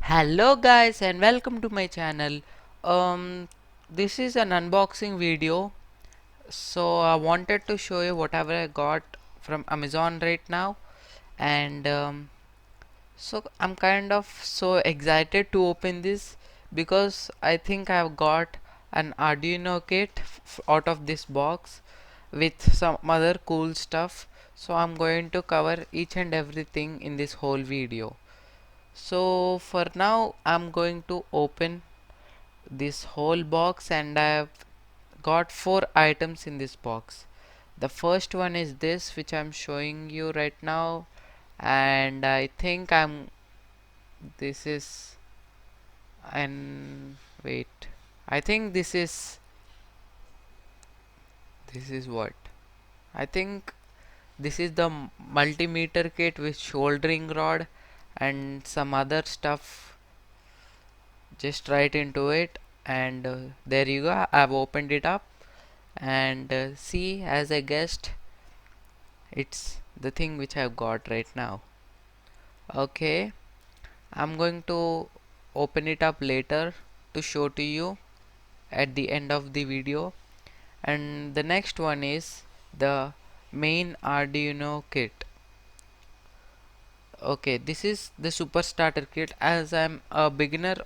Hello guys and welcome to my channel. This is an unboxing video. So I wanted to show you whatever I got from Amazon right now, and so I'm kind of so excited to open this because I think I've got an Arduino kit out of this box with some other cool stuff. So I'm going to cover each and everything in this whole video. So for now I'm going to open this whole box, and I've got 4 items in this box. The first one is this, which I'm showing you right now, and I think this is and wait, I think this is what I think this is the multimeter kit with soldering rod and some other stuff just right into it, and there you go. I've opened it up, and see, as I guessed, it's the thing which I've got right now. Okay, I'm going to open it up later to show to you at the end of the video. And the next one is the main Arduino kit. Okay, this is the super starter kit. As I'm a beginner,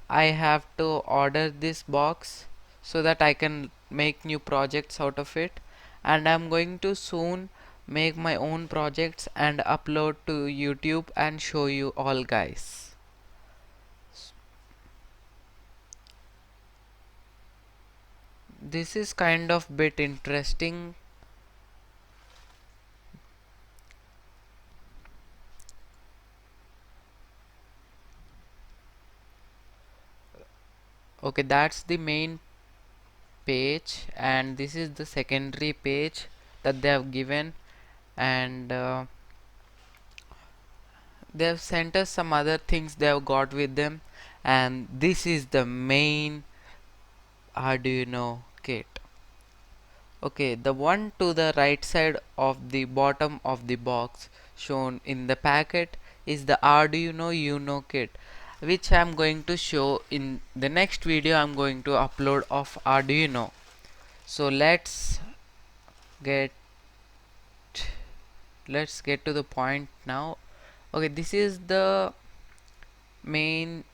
I have to order this box so that I can make new projects out of it, and I'm going to soon make my own projects and upload to YouTube and show you all guys. This is kind of bit interesting. Okay, that's the main page, and this is the secondary page that they have given, and they have sent us some other things they have got with them, and this is the main Arduino kit. Okay, the one to the right side of the bottom of the box shown in the packet is the Arduino Uno kit, which I am going to show in the next video I'm going to upload of Arduino. So get let's get to the point now. Okay, this is the main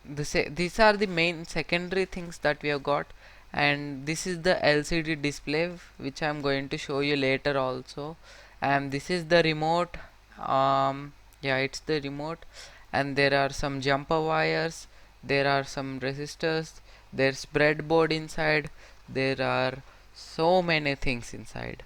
these are the main secondary things that we have got, and this is the LCD display which I'm going to show you later also, and this is the remote. Yeah, it's the remote, and there are some jumper wires, there are some resistors, there's breadboard inside, there are so many things inside.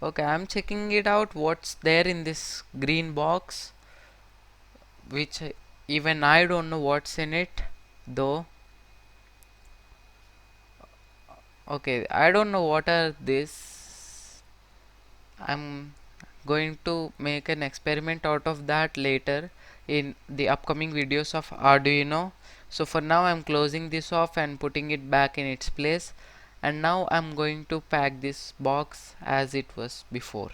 Okay, I'm checking it out what's there in this green box, which even I don't know what's in it though. Okay, I don't know what are this. I'm going to make an experiment out of that later in the upcoming videos of Arduino. So for now I'm closing this off and putting it back in its place, and now I'm going to pack this box as it was before.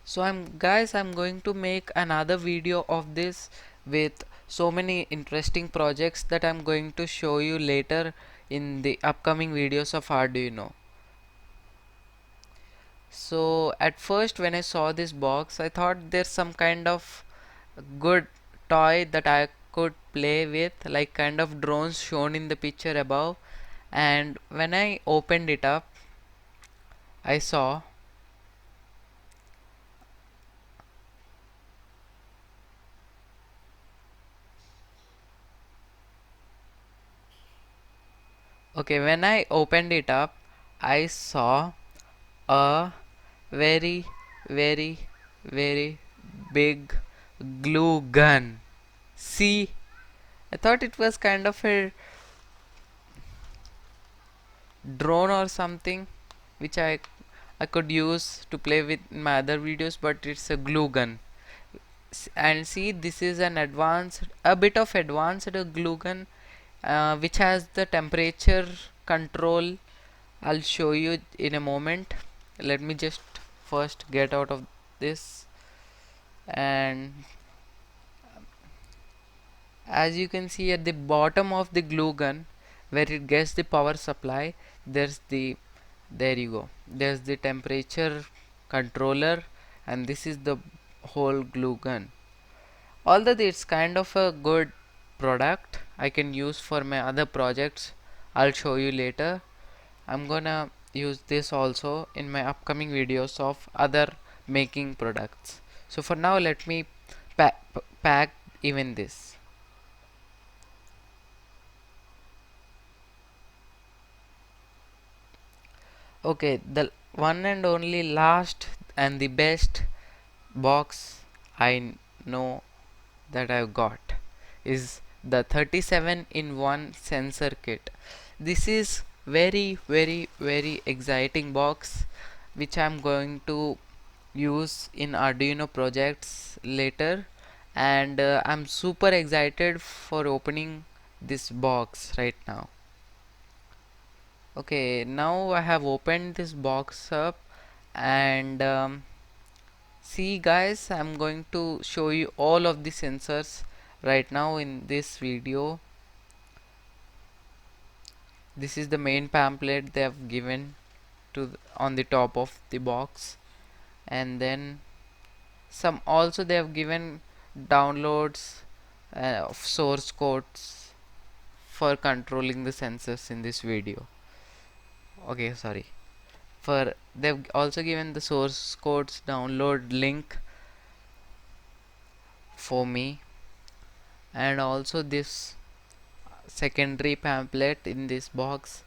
So I'm going to make another video of this with so many interesting projects that I'm going to show you later in the upcoming videos of Arduino. So at first when I saw this box, I thought there's some kind of good toy that I could play with, like kind of drones shown in the picture above, and when I opened it up, I saw. Okay, when I opened it up, I saw a very, very, very big glue gun. See, I thought it was kind of a drone or something which I could use to play with in my other videos, but it's a glue gun. And see, this is an advanced, a bit of advanced glue gun, which has the temperature control I'll show you in a moment. Let me just first get out of this. And as you can see at the bottom of the glue gun where it gets the power supply, there's the there you go, there's the temperature controller, and this is the whole glue gun. Although it's kind of a good product, I can use for my other projects. I'll show you later. I'm gonna use this also in my upcoming videos of other making products. So for now, let me pack even this. Okay, the one and only last and the best box I know that I've got is the 37 in 1 sensor kit. This is very exciting box which I'm going to use in Arduino projects later, and I'm super excited for opening this box right now. Okay, now I have opened this box up, and see guys, I'm going to show you all of the sensors right now in this video. This is the main pamphlet they have given to on the top of the box, and then some also they have given downloads of source codes for controlling the sensors in this video. Okay, sorry, for they've also given the source codes download link for me, and also this secondary pamphlet in this box,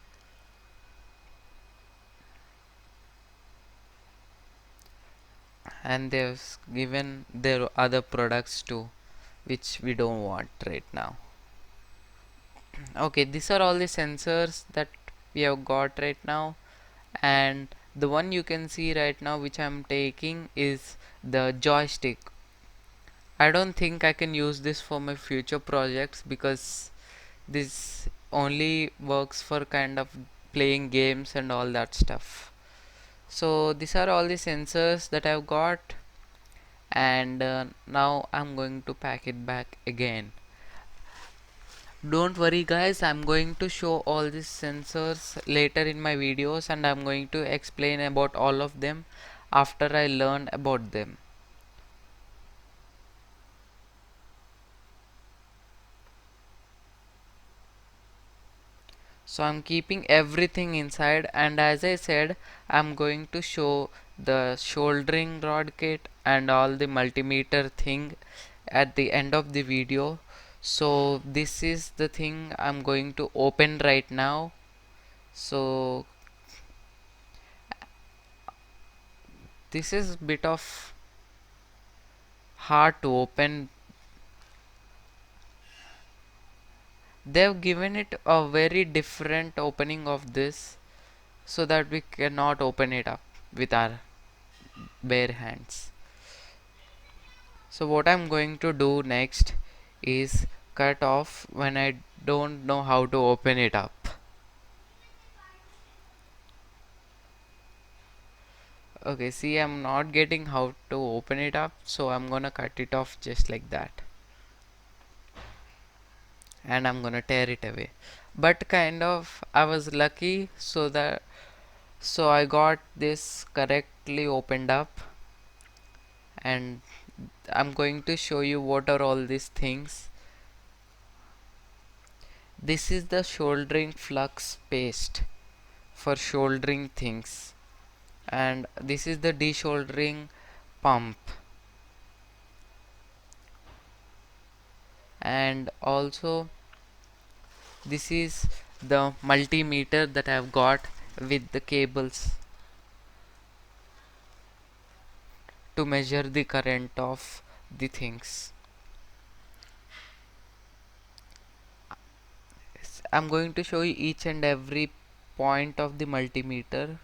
and they've given their other products too which we don't want right now. Okay, these are all the sensors that we have got right now, and the one you can see right now which I'm taking is the joystick. I don't think I can use this for my future projects because this only works for kind of playing games and all that stuff. So these are all the sensors that I've got, and now I'm going to pack it back again. Don't worry guys, I'm going to show all these sensors later in my videos, and I'm going to explain about all of them after I learn about them. So I'm keeping everything inside, and as I said, I'm going to show the shouldering rod kit and all the multimeter thing at the end of the video. So this is the thing I'm going to open right now. So this is bit of hard to open. They've given it a very different opening of this so that we cannot open it up with our bare hands. So what I'm going to do next is cut off when I don't know how to open it up. Okay, see, I'm not getting how to open it up, so I'm gonna cut it off just like that, and I'm gonna tear it away. But kind of I was lucky, so I got this correctly opened up, and I'm going to show you what are all these things. This is the shouldering flux paste for shouldering things, and this is the deshouldering pump, and also this is the multimeter that I've got with the cables to measure the current of the things. I'm going to show you each and every point of the multimeter.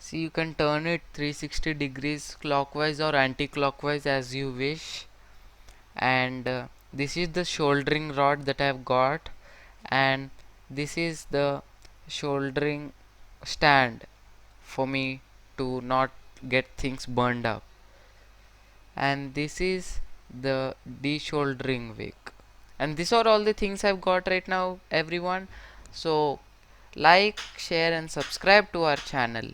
See, you can turn it 360 degrees clockwise or anti-clockwise as you wish. And this is the shouldering rod that I've got, and this is the shouldering stand for me to not get things burned up, and this is the de-shouldering wick. And these are all the things I've got right now, everyone. So like, share and subscribe to our channel.